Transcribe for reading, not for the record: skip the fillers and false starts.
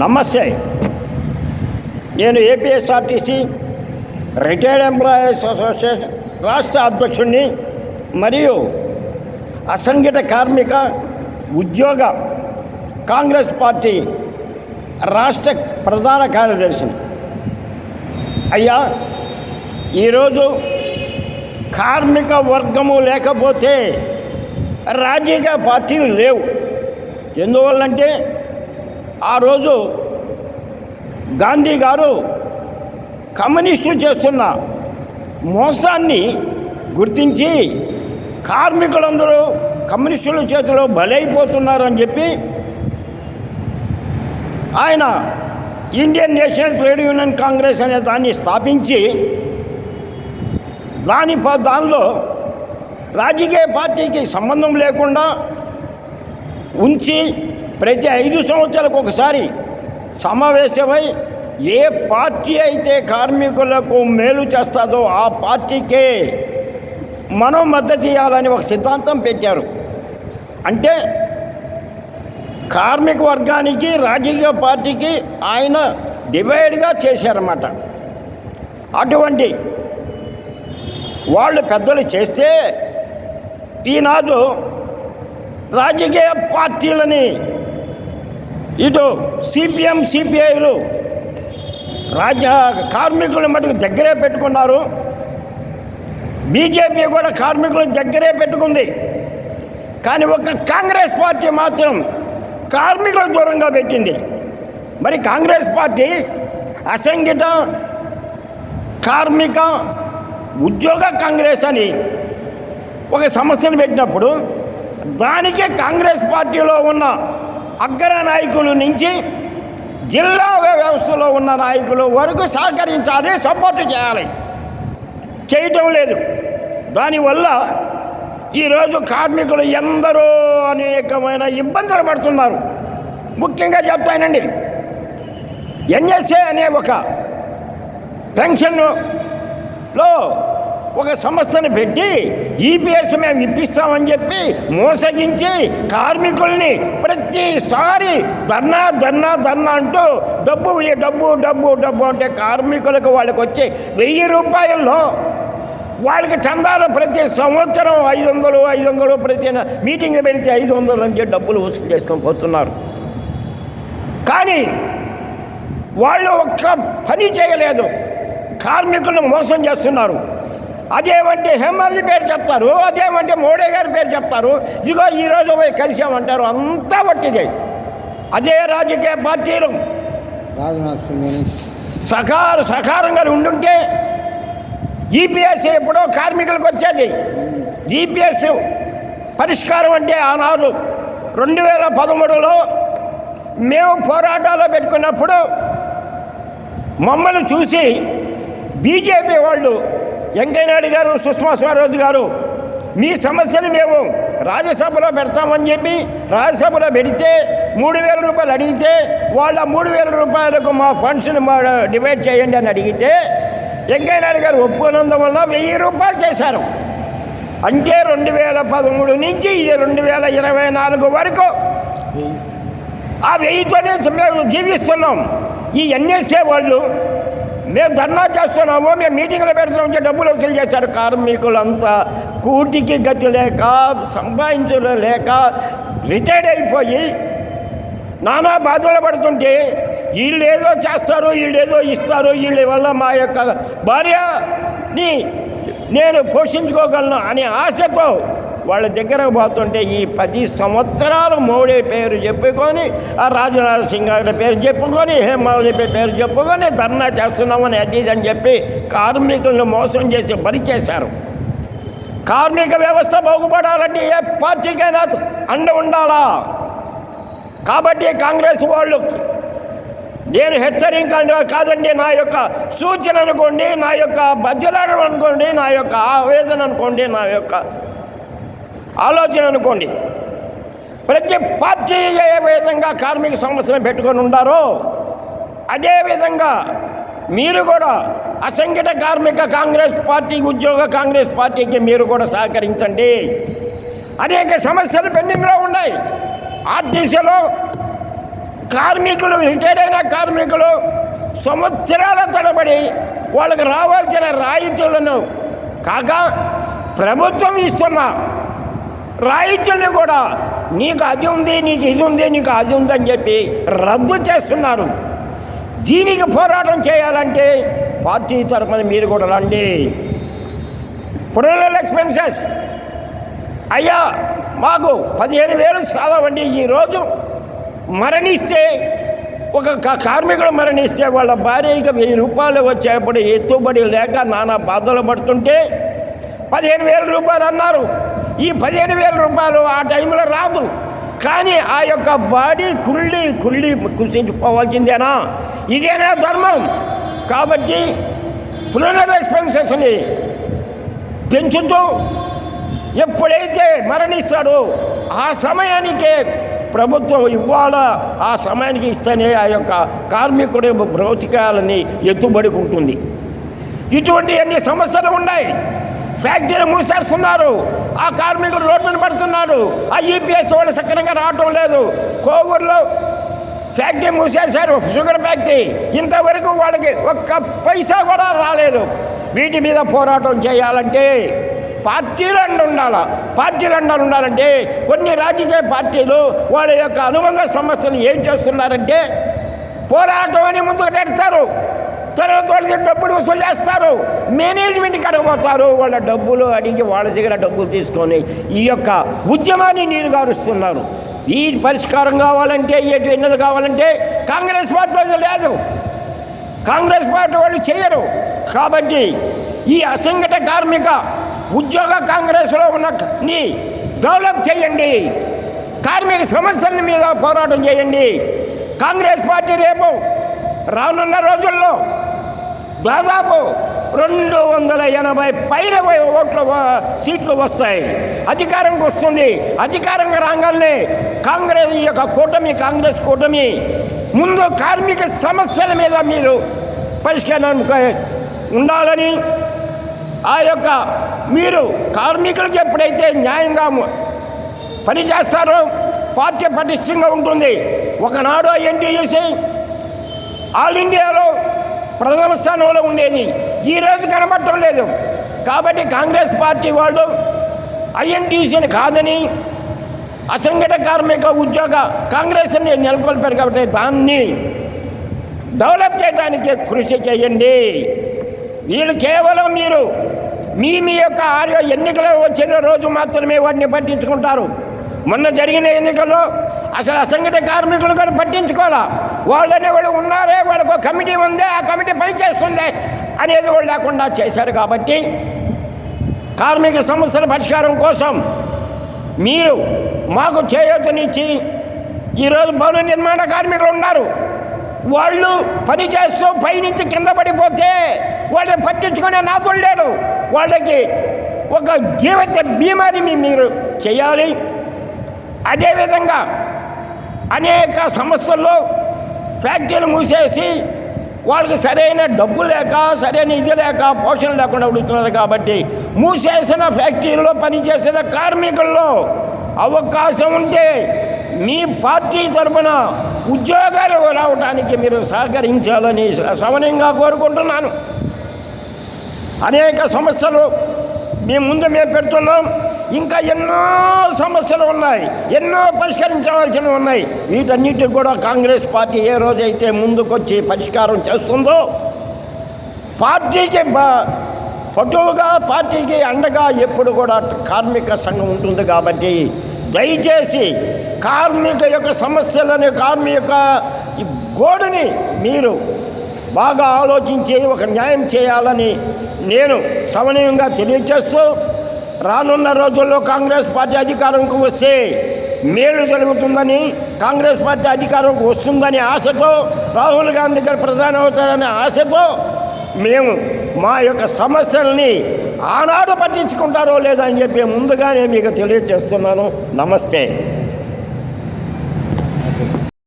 నమస్తే. నేను APSRTC retired employees association రాష్ట్ర అధ్యక్షుడిని మరియు అసంఘటిత కార్మిక ఉద్యోగ కాంగ్రెస్ పార్టీ రాష్ట్ర ప్రధాన కార్యదర్శిని. అయ్యా, ఈరోజు కార్మిక వర్గము లేకపోతే రాజకీయ పార్టీలు లేవు. ఎందువల్లంటే ఆ రోజు గాంధీ గారు కమ్యూనిస్టులు చేస్తున్న మోసాన్ని గుర్తించి కార్మికులందరూ కమ్యూనిస్టుల చేతిలో బలైపోతున్నారని చెప్పి ఆయన Indian national trade union Congress అనే దాన్ని స్థాపించి దానిలో రాజకీయ పార్టీకి సంబంధం లేకుండా ఉంచి ప్రతి 5 సంవత్సరాలకు ఒకసారి సమావేశమై ఏ పార్టీ అయితే కార్మికులకు మేలు చేస్తుందో ఆ పార్టీకే మనం మద్దతు ఇవ్వాలని ఒక సిద్ధాంతం పెట్టారు. అంటే కార్మిక వర్గానికి రాజకీయ పార్టీకి ఆయన డివైడ్గా చేశారన్నమాట. అటువంటి వాళ్ళు పెద్దలు చేస్తే ఈనాడు రాజకీయ పార్టీలని ఇటు సిపిఎం సిపిఐలు కార్మికుల మటుకు దగ్గరే పెట్టుకున్నారు. బీజేపీ కూడా కార్మికుల దగ్గరే పెట్టుకుంది. కానీ ఒక కాంగ్రెస్ పార్టీ మాత్రం కార్మికుల దూరంగా పెట్టింది. మరి కాంగ్రెస్ పార్టీ అసంఘటిత కార్మిక ఉద్యోగ కాంగ్రెస్ అని ఒక సమస్యను పెట్టినప్పుడు దానికే కాంగ్రెస్ పార్టీలో ఉన్న అగ్ర నాయకుల నుంచి జిల్లా వ్యవస్థలో ఉన్న నాయకుల వరకు సహకరించాలి, సపోర్ట్ చేయాలి. చేయటం లేదు. దానివల్ల ఈరోజు కార్మికులు ఎందరో అనేకమైన ఇబ్బందులు పడుతున్నారు. ముఖ్యంగా చెప్తానండి, ఎన్ఎస్ఏ అనే ఒక పెన్షన్లో ఒక సంస్థను పెట్టి ఈపీఎస్ మేము ఇప్పిస్తామని చెప్పి మోసగించి కార్మికుల్ని ప్రతిసారి ధర్నా ధర్నా ధర్నా అంటూ డబ్బు డబ్బు డబ్బు డబ్బు అంటే కార్మికులకు వాళ్ళకి వచ్చే 1000 రూపాయల్లో వాళ్ళకి చందాలు ప్రతి సంవత్సరం 500 ప్రతి మీటింగ్ పెడితే 500 అని చెప్పి డబ్బులు వసూలు చేసుకొని పోతున్నారు. కానీ వాళ్ళు ఒక్క పని చేయలేదు, కార్మికులను మోసం చేస్తున్నారు. అదేమంటే హేమాలి పేరు చెప్తారు, అదేమంటే మోడీ గారి పేరు చెప్తారు. ఇదిగో ఈరోజు పోయి కలిసామంటారు. అంతా వట్టిదే. అదే రాజకీయ పార్టీలు సకారంగా ఉండుంటే ఈపీఎస్ ఎప్పుడో కార్మికులకు వచ్చేది. ఈపీఎస్ పరిష్కారం అంటే ఆనాడు 2013లో మేము పోరాటాలు పెట్టుకున్నప్పుడు మమ్మల్ని చూసి బీజేపీ వాళ్ళు వెంకయ్యనాయుడు గారు, సుష్మా స్వరాజ్ గారు మీ సమస్యలు మేము రాజ్యసభలో పెడతామని చెప్పి రాజ్యసభలో పెడితే 3000 రూపాయలు అడిగితే వాళ్ళ 3000 రూపాయలకు మా ఫండ్స్ని డివైడ్ చేయండి అని అడిగితే వెంకయ్యనాయుడు గారు ఒప్పుకున్నందు వల్ల 1000 రూపాయలు చేశారు. అంటే 2013 నుంచి 2024 వరకు ఆ 1000తోనే మేము జీవిస్తున్నాం. ఈ ఎన్ఎస్ఏ వాళ్ళు మేము ధర్నా చేస్తున్నాము, మేము మీటింగ్లో పెడుతున్నాం డబ్బులు వసూలు చేశారు. కార్మికులంతా కూటికి గతి లేక సంపాదించలేక రిటైర్డ్ అయిపోయి నానా బాధలు పడుతుంటే వీళ్ళు ఏదో చేస్తారు, వీళ్ళు ఏదో ఇస్తారు, వీళ్ళ వల్ల మా యొక్క భార్యని నేను పోషించుకోగలను అనే ఆశతో వాళ్ళ దగ్గరకు పోతుంటే ఈ 10 సంవత్సరాలు మోడీ పేరు చెప్పుకొని, ఆ రాజ్నాథ్ సింగ్ గారి పేరు చెప్పుకొని, హేమావతి పేరు చెప్పుకొని ధర్నా చేస్తున్నామని అది అని చెప్పి కార్మికులను మోసం చేసి బలి చేశారు. కార్మిక వ్యవస్థ బాగుపడాలంటే ఏ పార్టీకైనా అండ ఉండాలా. కాబట్టి కాంగ్రెస్ వాళ్ళు నేను హెచ్చరిక కాదండి, నా యొక్క సూచన అనుకోండి, నా యొక్క బధ్యలాటం అనుకోండి, నా యొక్క ఆవేదన అనుకోండి, నా యొక్క ఆలోచన అనుకోండి. ప్రతి పార్టీ ఏ విధంగా కార్మిక సమస్యను పెట్టుకొని ఉండారో అదేవిధంగా మీరు కూడా అసంఘటిత కార్మిక కాంగ్రెస్ పార్టీ, ఉద్యోగ కాంగ్రెస్ పార్టీకి మీరు కూడా సహకరించండి. అనేక సమస్యలు పెండింగ్లో ఉన్నాయి. ఆర్టీసీలో కార్మికులు, రిటైర్డ్ అయిన కార్మికులు సంవత్సరాల తడబడి వాళ్ళకి రావాల్సిన రాయితీలను కాక ప్రభుత్వం ఇస్తున్న రాయితీలను కూడా నీకు అది ఉంది, నీకు ఇది ఉంది, నీకు అది ఉందని చెప్పి రద్దు చేస్తున్నారు. దీనికి పోరాటం చేయాలంటే పార్టీ తరఫున మీరు కూడా రండి. ఫునరల్ ఎక్స్పెన్సెస్ అయ్యా మాకు 15,000 చాలవండి. ఈరోజు మరణిస్తే, ఒక కార్మికుడు మరణిస్తే వాళ్ళ భార్యకి 1,000 రూపాయలు వచ్చేప్పుడు ఎత్తుబడి లేక నానా బాధలు పడుతుంటే 15,000 రూపాయలు అన్నారు. ఈ 15,000 రూపాయలు ఆ టైంలో రాదు. కానీ ఆ యొక్క బాడీ కుళ్ళి కుసించిపోవాల్సిందేనా? ఇదేనా ధర్మం? కాబట్టి ఫునరల్ ఎక్స్పెన్సెస్ని పెంచుతూ ఎప్పుడైతే మరణిస్తాడో ఆ సమయానికే ప్రభుత్వం ఇవ్వాలా, ఆ సమయానికి ఇస్తేనే ఆ యొక్క కార్మికుడి బ్రౌచికాలని ఎత్తుబడుకుంటుంది. ఇటువంటి అన్ని సమస్యలు ఉన్నాయి. ఫ్యాక్టరీలు మూసేస్తున్నారు, ఆ కార్మికులు రోడ్డును పడుతున్నారు, ఆ ఈపీఎస్ వాళ్ళు సక్రమంగా రావటం లేదు. కోవూరులో ఫ్యాక్టరీ మూసేశారు, షుగర్ ఫ్యాక్టరీ, ఇంతవరకు వాళ్ళకి ఒక్క పైసా కూడా రాలేదు. వీటి మీద పోరాటం చేయాలంటే పార్టీలు ఉండాలంటే కొన్ని రాజకీయ పార్టీలు వాళ్ళ యొక్క అనుబంధ సమస్యలు ఏం చేస్తున్నారంటే పోరాటం అని ముందుకు నెడతారు, తర్వాత వాళ్ళకి డబ్బులు వసూలు చేస్తారు, మేనేజ్మెంట్ కడగబోతారు. వాళ్ళ డబ్బులు అడిగి వాళ్ళ దగ్గర డబ్బులు తీసుకొని ఈ యొక్క ఉద్యమాన్ని నీరుగారుస్తున్నారు. ఈ పరిష్కారం కావాలంటే, ఎన్నది కావాలంటే కాంగ్రెస్ పార్టీ లేదు, కాంగ్రెస్ పార్టీ వాళ్ళు చేయరు. కాబట్టి ఈ అసంఘటిత కార్మిక ఉద్యోగ కాంగ్రెస్లో ఉన్నని డెవలప్ చేయండి, కార్మిక సమస్యల మీద పోరాటం చేయండి. కాంగ్రెస్ పార్టీ రేపు రానున్న రోజుల్లో దాదాపు 280 పైన సీట్లు వస్తాయి, అధికారంకి వస్తుంది. అధికారంగా రాగానే ఈ యొక్క కాంగ్రెస్ కూటమి ముందు కార్మిక సమస్యల మీద మీరు పరిష్కారం ఉండాలని, ఆ యొక్క మీరు కార్మికులకు ఎప్పుడైతే న్యాయంగా పనిచేస్తారో పార్టీ పటిష్టంగా ఉంటుంది. ఒకనాడు ఎన్టీయూసీ ఆల్ ఇండియాలో ప్రథమ స్థానంలో ఉండేది, ఈరోజు కనబడటం లేదు. కాబట్టి కాంగ్రెస్ పార్టీ వాళ్ళు ఐఎన్టీయూసీని కాదని అసంఘటిత కార్మిక ఉద్యోగ కాంగ్రెస్ని నెలకొల్పారు. కాబట్టి దాన్ని డెవలప్ చేయడానికి కృషి చేయండి. వీళ్ళు కేవలం మీరు మీ యొక్క ఎన్నికలు వచ్చిన రోజు మాత్రమే వాటిని పట్టించుకుంటారు. మొన్న జరిగిన ఎన్నికల్లో అసలు అసంఘటిత కార్మికులు కూడా పట్టించుకోవాలా. వాళ్ళనే వాళ్ళు ఉన్నారే, వాళ్ళకు ఒక కమిటీ ఉందే, ఆ కమిటీ పనిచేస్తుంది అనేది వాళ్ళు లేకుండా చేశారు. కాబట్టి కార్మిక సమస్యల పరిష్కారం కోసం మీరు మాకు చేయూతనిచ్చి, ఈరోజు భవన నిర్మాణ కార్మికులు ఉన్నారు, వాళ్ళు పనిచేస్తూ పైనుంచి కింద పడిపోతే వాళ్ళని పట్టించుకునే నాదులు లేడు. వాళ్ళకి ఒక జీవిత బీమాని మీరు చేయాలి. అదేవిధంగా అనేక సంస్థల్లో ఫ్యాక్టరీలు మూసేసి వాళ్ళకి సరైన డబ్బు లేక, సరైన ఇది లేక, పోషణ లేకుండా ఉడుతున్నారు. కాబట్టి మూసేసిన ఫ్యాక్టరీల్లో పనిచేసిన కార్మికుల్లో అవకాశం ఉంటే మీ పార్టీ తరఫున ఉద్యోగాలు రావడానికి మీరు సహకరించాలని సవనీయంగా కోరుకుంటున్నాను. అనేక సమస్యలు మేము పెడుతున్నాం. ఇంకా ఎన్నో సమస్యలు ఉన్నాయి, ఎన్నో పరిష్కరించవలసినవి ఉన్నాయి. వీటన్నిటికి కూడా కాంగ్రెస్ పార్టీ ఏ రోజైతే ముందుకొచ్చి పరిష్కారం చేస్తుందో, పార్టీకి పటువుగా, పార్టీకి అండగా ఎప్పుడు కూడా కార్మిక సంఘం ఉంటుంది. కాబట్టి దయచేసి కార్మిక యొక్క సమస్యలను, కార్మిక గోడుని మీరు బాగా ఆలోచించి ఒక న్యాయం చేయాలని నేను సమన్వయంగా తెలియజేస్తూ, రానున్న రోజుల్లో కాంగ్రెస్ పార్టీ అధికారంకు వస్తే మేలు జరుగుతుందని, కాంగ్రెస్ పార్టీ అధికారంకు వస్తుందని ఆశతో, రాహుల్ గాంధీ గారు ప్రధాని అవుతారనే ఆశతో మేము మా యొక్క సమస్యల్ని ఆనాడు పట్టించుకుంటారో లేదని చెప్పి ముందుగానే మీకు తెలియజేస్తున్నాను. నమస్తే.